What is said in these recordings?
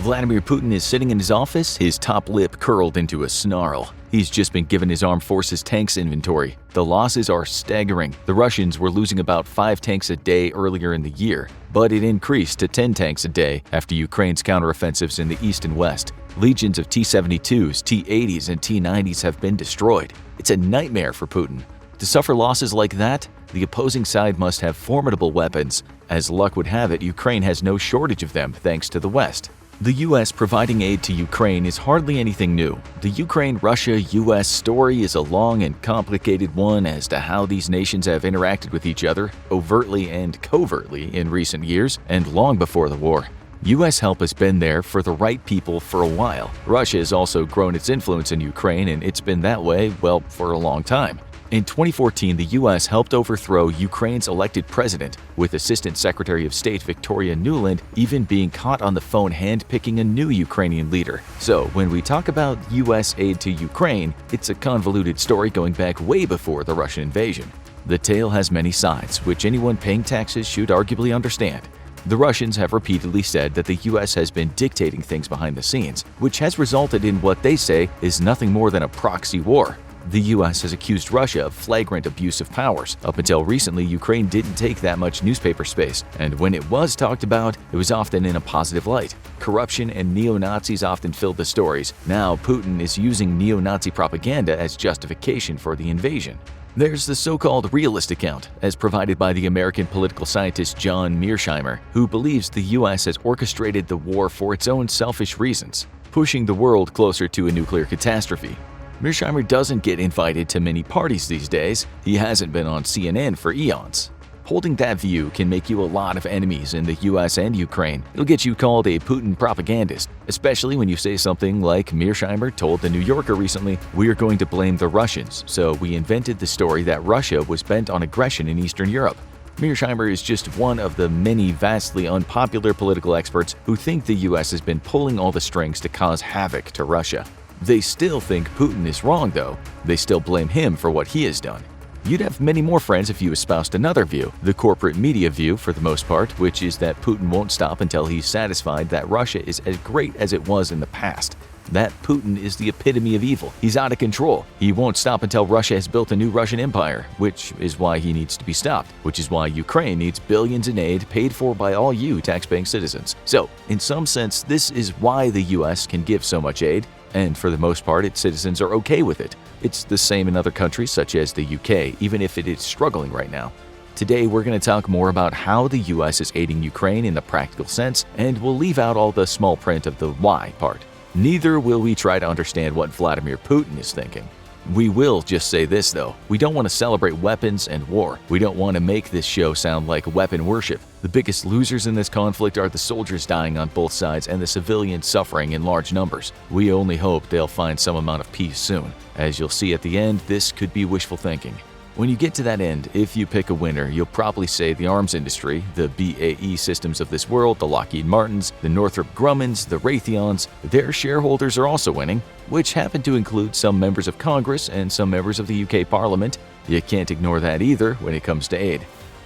Vladimir Putin is sitting in his office, his top lip curled into a snarl. He's just been given his armed forces tanks inventory. The losses are staggering. The Russians were losing about 5 tanks a day earlier in the year, but it increased to 10 tanks a day after Ukraine's counteroffensives in the east and west. Legions of T-72s, T-80s, and T-90s have been destroyed. It's a nightmare for Putin. To suffer losses like that, the opposing side must have formidable weapons. As luck would have it, Ukraine has no shortage of them thanks to the West. The U.S. providing aid to Ukraine is hardly anything new. The Ukraine-Russia-U.S. story is a long and complicated one as to how these nations have interacted with each other, overtly and covertly, in recent years and long before the war. U.S. help has been there for the right people for a while. Russia has also grown its influence in Ukraine, and it's been that way, well, for a long time. In 2014, the U.S. helped overthrow Ukraine's elected president, with Assistant Secretary of State Victoria Nuland even being caught on the phone handpicking a new Ukrainian leader. So when we talk about U.S. aid to Ukraine, it's a convoluted story going back way before the Russian invasion. The tale has many sides, which anyone paying taxes should arguably understand. The Russians have repeatedly said that the U.S. has been dictating things behind the scenes, which has resulted in what they say is nothing more than a proxy war. The U.S. has accused Russia of flagrant abuse of powers. Up until recently, Ukraine didn't take that much newspaper space, and when it was talked about, it was often in a positive light. Corruption and neo-Nazis often filled the stories. Now, Putin is using neo-Nazi propaganda as justification for the invasion. There's the so-called realist account, as provided by the American political scientist John Mearsheimer, who believes the U.S. has orchestrated the war for its own selfish reasons, pushing the world closer to a nuclear catastrophe. Mearsheimer doesn't get invited to many parties these days. He hasn't been on CNN for eons. Holding that view can make you a lot of enemies in the US and Ukraine. It'll get you called a Putin propagandist, especially when you say something like Mearsheimer told The New Yorker recently, "We're going to blame the Russians, so we invented the story that Russia was bent on aggression in Eastern Europe." Mearsheimer is just one of the many vastly unpopular political experts who think the US has been pulling all the strings to cause havoc to Russia. They still think Putin is wrong, though. They still blame him for what he has done. You'd have many more friends if you espoused another view, the corporate media view for the most part, which is that Putin won't stop until he's satisfied that Russia is as great as it was in the past. That Putin is the epitome of evil. He's out of control. He won't stop until Russia has built a new Russian empire, which is why he needs to be stopped, which is why Ukraine needs billions in aid paid for by all you taxpaying citizens. So, in some sense, this is why the US can give so much aid, and for the most part, its citizens are okay with it. It's the same in other countries such as the UK, even if it is struggling right now. Today, we're going to talk more about how the US is aiding Ukraine in the practical sense, and we'll leave out all the small print of the why part. Neither will we try to understand what Vladimir Putin is thinking. We will just say this, though. We don't want to celebrate weapons and war. We don't want to make this show sound like weapon worship. The biggest losers in this conflict are the soldiers dying on both sides and the civilians suffering in large numbers. We only hope they'll find some amount of peace soon. As you'll see at the end, this could be wishful thinking. When you get to that end, if you pick a winner, you'll probably say the arms industry, the BAE Systems of this world, the Lockheed Martins, the Northrop Grummans, the Raytheons, their shareholders are also winning, which happen to include some members of Congress and some members of the UK Parliament. You can't ignore that either when it comes to aid.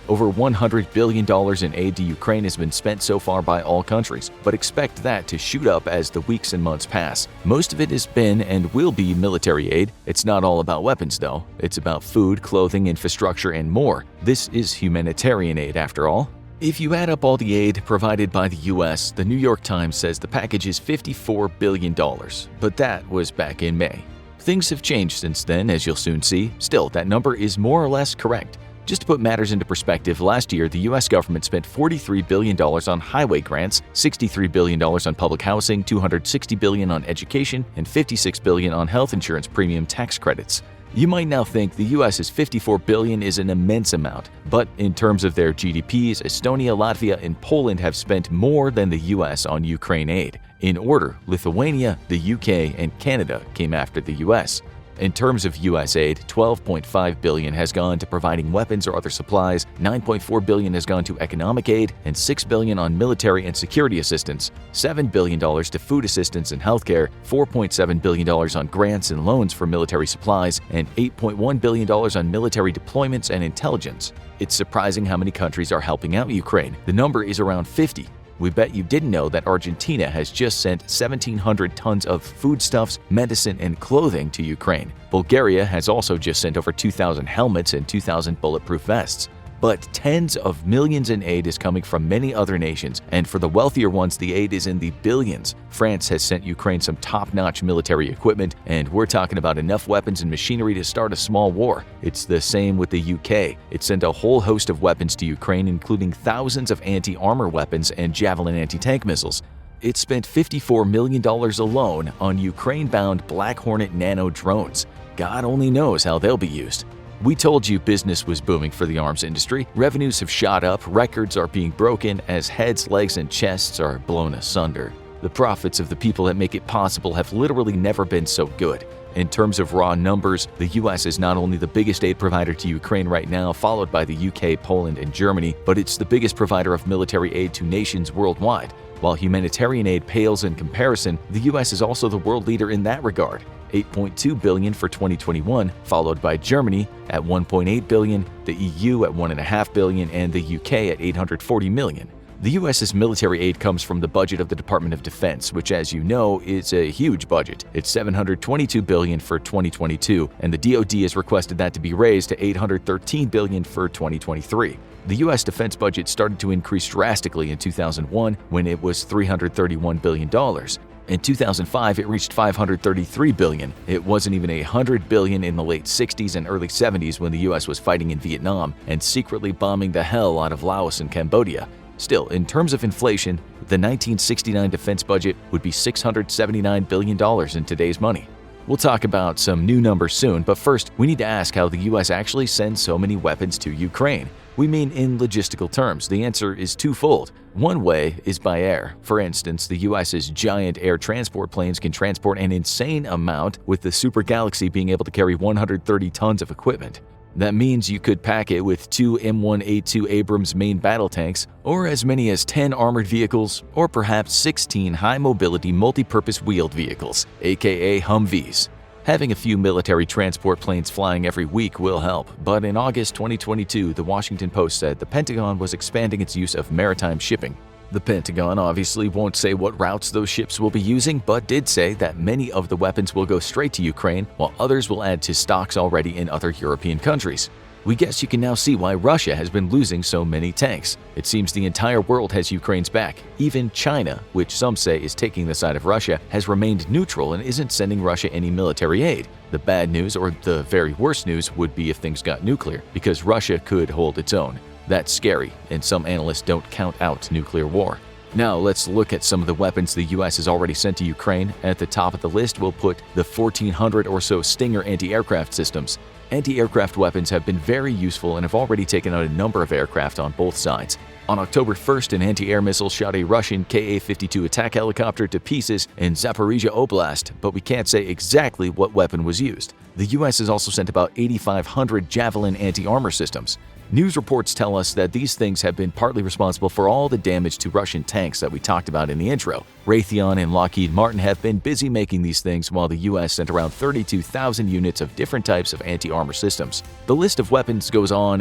Over $100 billion in aid to Ukraine has been spent so far by all countries, but expect that to shoot up as the weeks and months pass. Most of it has been and will be military aid. It's not all about weapons, though. It's about food, clothing, infrastructure, and more. This is humanitarian aid, after all. If you add up all the aid provided by the US, the New York Times says the package is $54 billion, but that was back in May. Things have changed since then, as you'll soon see. Still, that number is more or less correct. Just to put matters into perspective, last year the U.S. government spent $43 billion on highway grants, $63 billion on public housing, $260 billion on education, and $56 billion on health insurance premium tax credits. You might now think the U.S.'s $54 billion is an immense amount, but in terms of their GDPs, Estonia, Latvia, and Poland have spent more than the U.S. on Ukraine aid. In order, Lithuania, the UK, and Canada came after the U.S. In terms of U.S. aid, $12.5 billion has gone to providing weapons or other supplies, $9.4 billion has gone to economic aid, and $6 billion on military and security assistance, $7 billion to food assistance and healthcare, $4.7 billion on grants and loans for military supplies, and $8.1 billion on military deployments and intelligence. It's surprising how many countries are helping out Ukraine. The number is around 50. We bet you didn't know that Argentina has just sent 1,700 tons of foodstuffs, medicine, and clothing to Ukraine. Bulgaria has also just sent over 2,000 helmets and 2,000 bulletproof vests. But tens of millions in aid is coming from many other nations, and for the wealthier ones, the aid is in the billions. France has sent Ukraine some top-notch military equipment, and we're talking about enough weapons and machinery to start a small war. It's the same with the UK. It sent a whole host of weapons to Ukraine, including thousands of anti-armor weapons and Javelin anti-tank missiles. It spent $54 million alone on Ukraine-bound Black Hornet nano drones. God only knows how they'll be used. We told you business was booming for the arms industry. Revenues have shot up, records are being broken as heads, legs, and chests are blown asunder. The profits of the people that make it possible have literally never been so good. In terms of raw numbers, the US is not only the biggest aid provider to Ukraine right now, followed by the UK, Poland, and Germany, but it's the biggest provider of military aid to nations worldwide. While humanitarian aid pales in comparison, the US is also the world leader in that regard. $8.2 billion for 2021, followed by Germany at $1.8 billion, the EU at $1.5 billion, and the UK at $840 million. The US's military aid comes from the budget of the Department of Defense, which, as you know, is a huge budget. It's $722 billion for 2022, and the DoD has requested that to be raised to $813 billion for 2023. The U.S. defense budget started to increase drastically in 2001 when it was $331 billion. In 2005, it reached $533 billion. It wasn't even $100 billion in the late 60s and early 70s when the U.S. was fighting in Vietnam and secretly bombing the hell out of Laos and Cambodia. Still, in terms of inflation, the 1969 defense budget would be $679 billion in today's money. We'll talk about some new numbers soon, but first, we need to ask how the U.S. actually sends so many weapons to Ukraine. We mean in logistical terms. The answer is twofold. One way is by air. For instance, the U.S.'s giant air transport planes can transport an insane amount, with the Super Galaxy being able to carry 130 tons of equipment. That means you could pack it with 2 M1A2 Abrams main battle tanks, or as many as 10 armored vehicles, or perhaps 16 high-mobility multi-purpose wheeled vehicles, aka Humvees. Having a few military transport planes flying every week will help, but in August 2022, the Washington Post said the Pentagon was expanding its use of maritime shipping. The Pentagon obviously won't say what routes those ships will be using, but did say that many of the weapons will go straight to Ukraine, while others will add to stocks already in other European countries. We guess you can now see why Russia has been losing so many tanks. It seems the entire world has Ukraine's back. Even China, which some say is taking the side of Russia, has remained neutral and isn't sending Russia any military aid. The bad news, or the very worst news, would be if things got nuclear, because Russia could hold its own. That's scary, and some analysts don't count out nuclear war. Now let's look at some of the weapons the US has already sent to Ukraine. At the top of the list, we'll put the 1,400 or so Stinger anti-aircraft systems. Anti-aircraft weapons have been very useful and have already taken out a number of aircraft on both sides. On October 1st, an anti-air missile shot a Russian Ka-52 attack helicopter to pieces in Zaporizhia Oblast, but we can't say exactly what weapon was used. The US has also sent about 8,500 Javelin anti-armor systems. News reports tell us that these things have been partly responsible for all the damage to Russian tanks that we talked about in the intro. Raytheon and Lockheed Martin have been busy making these things, while the US sent around 32,000 units of different types of anti-armor systems. The list of weapons goes on,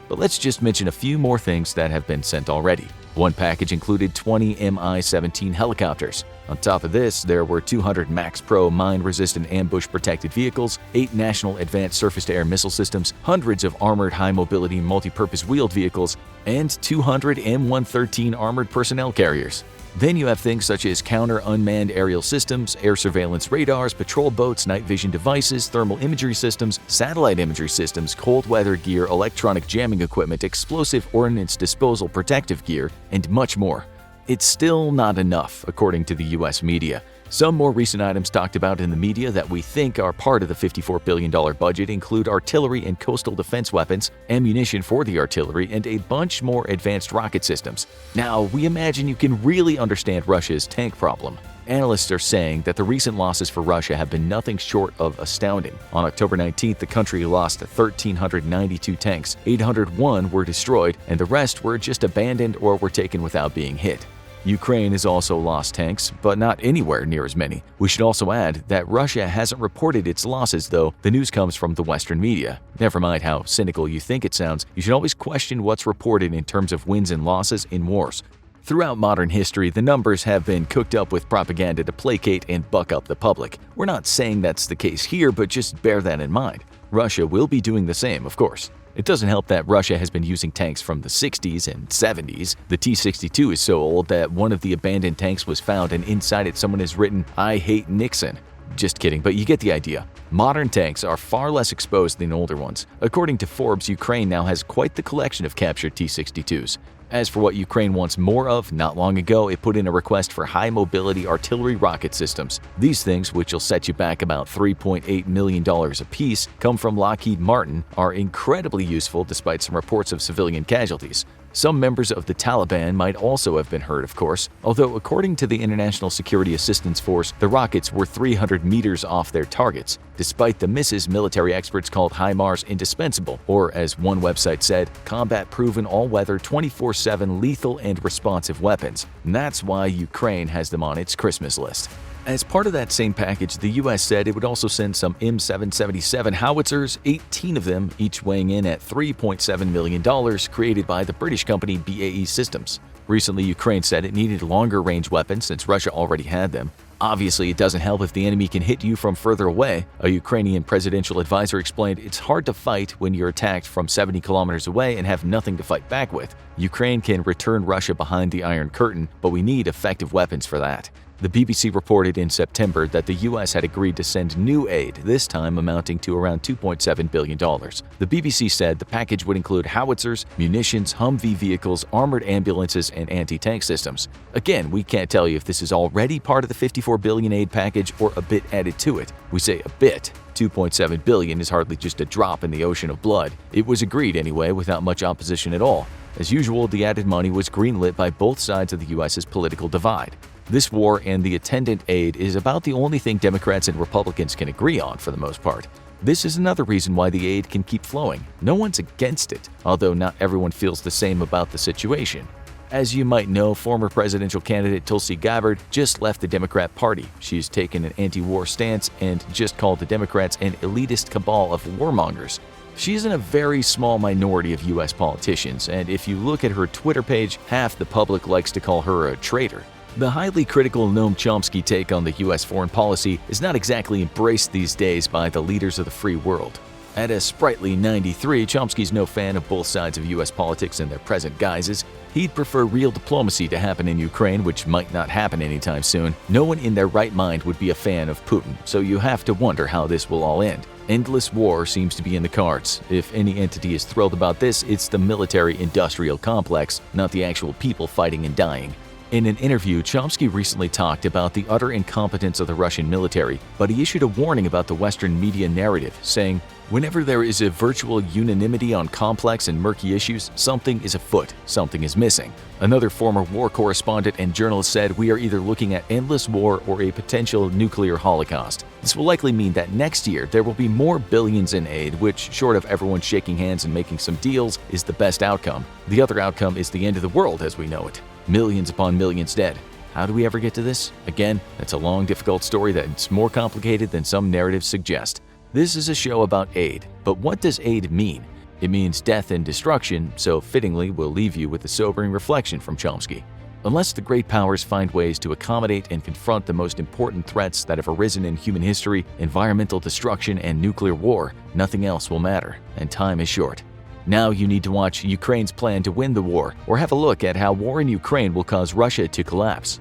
but let's just mention a few more things that have been sent already. One package included 20 Mi-17 helicopters. On top of this, there were 200 Max Pro mine-resistant ambush-protected vehicles, 8 National Advanced Surface-to-Air Missile Systems, hundreds of armored high-mobility multi-purpose wheeled vehicles, and 200 M113 armored personnel carriers. Then you have things such as counter-unmanned aerial systems, air surveillance radars, patrol boats, night vision devices, thermal imagery systems, satellite imagery systems, cold weather gear, electronic jamming equipment, explosive ordnance disposal protective gear, and much more. It's still not enough, according to the US media. Some more recent items talked about in the media that we think are part of the $54 billion budget include artillery and coastal defense weapons, ammunition for the artillery, and a bunch more advanced rocket systems. Now, we imagine you can really understand Russia's tank problem. Analysts are saying that the recent losses for Russia have been nothing short of astounding. On October 19th, the country lost 1,392 tanks, 801 were destroyed, and the rest were just abandoned or were taken without being hit. Ukraine has also lost tanks, but not anywhere near as many. We should also add that Russia hasn't reported its losses, though the news comes from the Western media. Never mind how cynical you think it sounds, you should always question what's reported in terms of wins and losses in wars. Throughout modern history, the numbers have been cooked up with propaganda to placate and buck up the public. We're not saying that's the case here, but just bear that in mind. Russia will be doing the same, of course. It doesn't help that Russia has been using tanks from the 60s and 70s. The T-62 is so old that one of the abandoned tanks was found and inside it someone has written, "I hate Nixon." Just kidding, but you get the idea. Modern tanks are far less exposed than older ones. According to Forbes, Ukraine now has quite the collection of captured T-62s. As for what Ukraine wants more of, not long ago it put in a request for high-mobility artillery rocket systems. These things, which will set you back about $3.8 million apiece, come from Lockheed Martin, are incredibly useful despite some reports of civilian casualties. Some members of the Taliban might also have been hurt, of course, although according to the International Security Assistance Force, the rockets were 300 meters off their targets. Despite the misses, military experts called HIMARS indispensable, or as one website said, combat-proven all-weather 24/7 lethal and responsive weapons. And that's why Ukraine has them on its Christmas list. As part of that same package, the U.S. said it would also send some M777 howitzers, 18 of them, each weighing in at $3.7 million, created by the British company BAE Systems. Recently, Ukraine said it needed longer-range weapons since Russia already had them. Obviously, it doesn't help if the enemy can hit you from further away. A Ukrainian presidential advisor explained it's hard to fight when you're attacked from 70 kilometers away and have nothing to fight back with. Ukraine can return Russia behind the Iron Curtain, but we need effective weapons for that. The BBC reported in September that the U.S. had agreed to send new aid, this time amounting to around $2.7 billion. The BBC said the package would include howitzers, munitions, Humvee vehicles, armored ambulances, and anti-tank systems. Again, we can't tell you if this is already part of the $54 billion aid package or a bit added to it. We say a bit. $2.7 billion is hardly just a drop in the ocean of blood. It was agreed anyway, without much opposition at all. As usual, the added money was greenlit by both sides of the U.S.'s political divide. This war and the attendant aid is about the only thing Democrats and Republicans can agree on for the most part. This is another reason why the aid can keep flowing. No one's against it, although not everyone feels the same about the situation. As you might know, former presidential candidate Tulsi Gabbard just left the Democrat Party. She's taken an anti-war stance and just called the Democrats an elitist cabal of warmongers. She's in a very small minority of U.S. politicians, and if you look at her Twitter page, half the public likes to call her a traitor. The highly critical Noam Chomsky take on the U.S. foreign policy is not exactly embraced these days by the leaders of the free world. At a sprightly 93, Chomsky's no fan of both sides of U.S. politics in their present guises. He'd prefer real diplomacy to happen in Ukraine, which might not happen anytime soon. No one in their right mind would be a fan of Putin, so you have to wonder how this will all end. Endless war seems to be in the cards. If any entity is thrilled about this, it's the military-industrial complex, not the actual people fighting and dying. In an interview, Chomsky recently talked about the utter incompetence of the Russian military, but he issued a warning about the Western media narrative, saying, "Whenever there is a virtual unanimity on complex and murky issues, something is afoot, something is missing." Another former war correspondent and journalist said, "We are either looking at endless war or a potential nuclear holocaust." This will likely mean that next year there will be more billions in aid, which, short of everyone shaking hands and making some deals, is the best outcome. The other outcome is the end of the world as we know it. Millions upon millions dead. How do we ever get to this? Again, that's a long, difficult story that's more complicated than some narratives suggest. This is a show about aid, but what does aid mean? It means death and destruction, so fittingly we'll leave you with a sobering reflection from Chomsky. Unless the great powers find ways to accommodate and confront the most important threats that have arisen in human history, environmental destruction and nuclear war, nothing else will matter, and time is short. Now you need to watch Ukraine's plan to win the war, or have a look at how war in Ukraine will cause Russia to collapse.